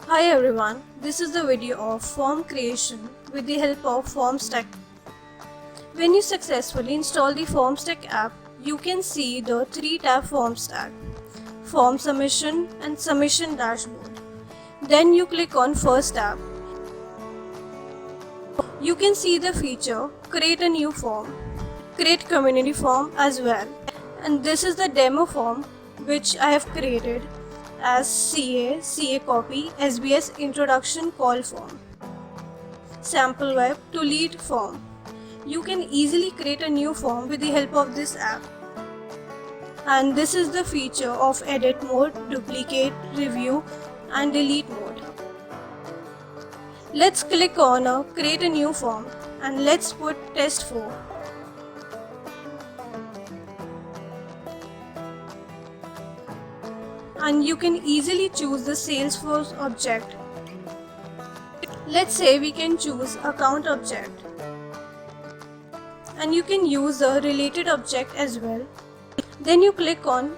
Hi everyone, this is the video of form creation with the help of FormStack. When you successfully install the FormStack app, you can see the 3-tab FormStack, Form Submission and Submission Dashboard. Then you click on First tab. You can see the feature Create a new form, Create community form as well. And this is the demo form which I have created as CA copy SBS introduction call form. Sample web to lead form. You can easily create a new form with the help of this app. And this is the feature of edit mode, duplicate, review and delete mode. Let's click on create a new form and let's put test 4. And you can easily choose the Salesforce object. Let's say we can choose account object. And you can use a related object as well. Then you click on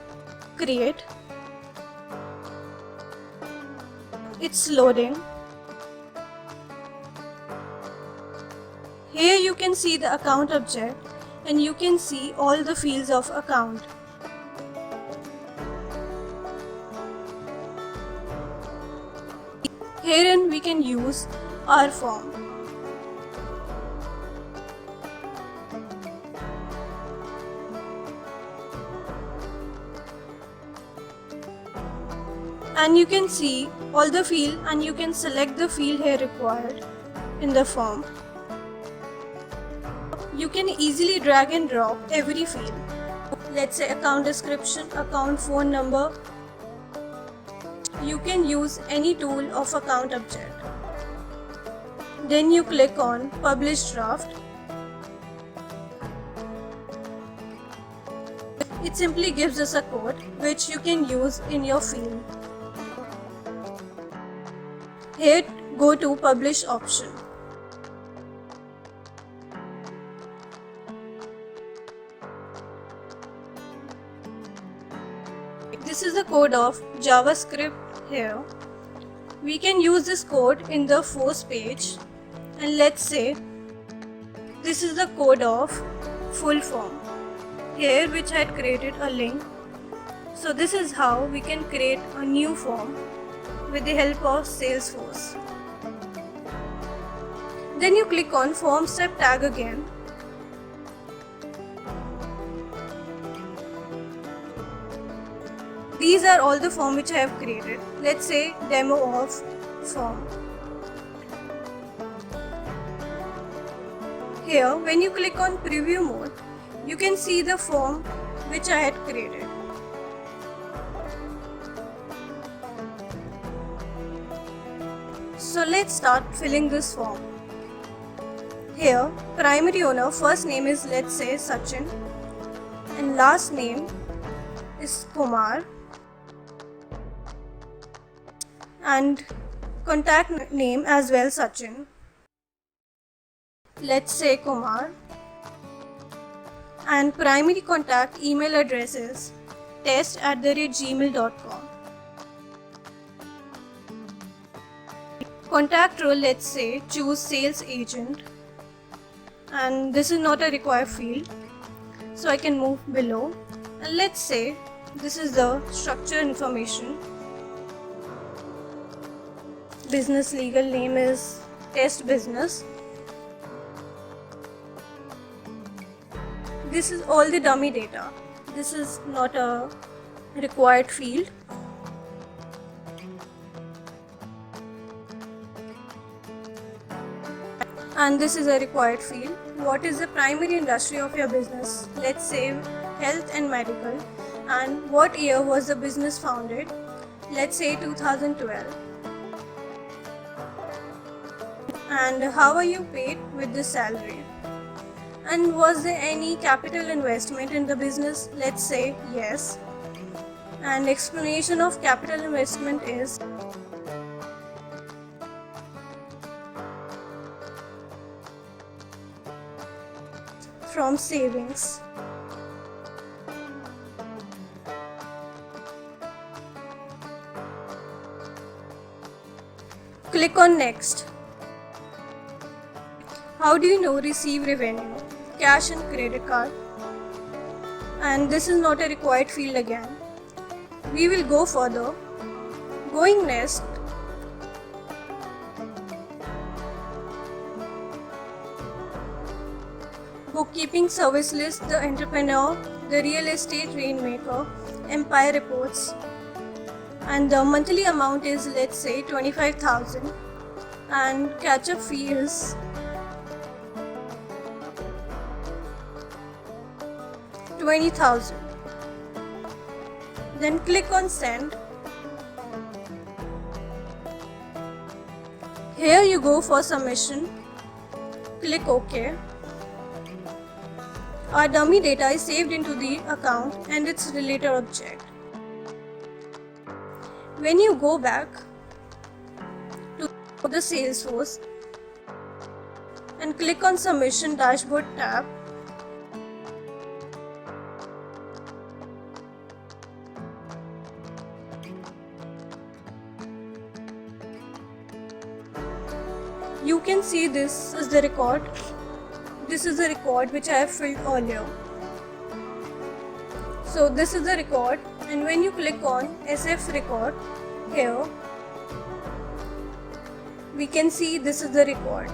create. It's loading. Here you can see the account object and you can see all the fields of account. Herein we can use our form. And you can see all the field and you can select the field here required in the form. You can easily drag and drop every field. Let's say account description, account phone number. You can use any tool of account object. Then you click on publish draft. It simply gives us a code which you can use in your field. Here go to publish option. This is the code of JavaScript here. We can use this code in the first page and let's say this is the code of full form here which I had created a link. So this is how we can create a new form with the help of Salesforce. Then you click on form step tag again. These are all the form which I have created. Let's say demo of form. Here when you click on preview mode, you can see the form which I had created. So let's start filling this form. Here primary owner first name is let's say Sachin and last name is Kumar. And contact name as well Sachin. Let's say Kumar. And primary contact email address is test@gmail.com. Contact role let's say choose sales agent. And this is not a required field. So I can move below. And let's say this is the structure information. Business legal name is Test Business. This is all the dummy data. This is not a required field. And this is a required field. What is the primary industry of your business? Let's say health and medical. And what year was the business founded? Let's say 2012. And how are you paid with the salary? And was there any capital investment in the business? Let's say yes. And explanation of capital investment is from savings. Click on next. How do you know receive revenue? Cash and credit card. And this is not a required field again. We will go further. Going next. Bookkeeping service list, the entrepreneur, the real estate rainmaker, Empire reports. And the monthly amount is, let's say, 25,000, and catch-up fee is 20,000. Then click on send. Here you go for submission. Click OK. Our dummy data is saved into the account and its related object. When you go back to the Salesforce and click on Submission Dashboard tab, you can see this is the record. This is the record which I have filled earlier. So this is the record, and when you click on SF record here, we can see this is the record.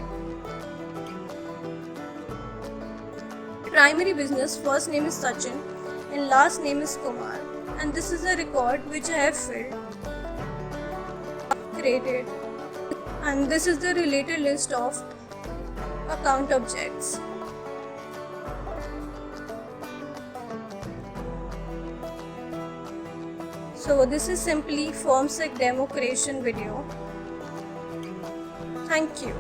Primary business, first name is Sachin and last name is Kumar, and this is the record which I have filled, created, and this is the related list of account objects. So this is simply Formsec demo creation video. Thank you.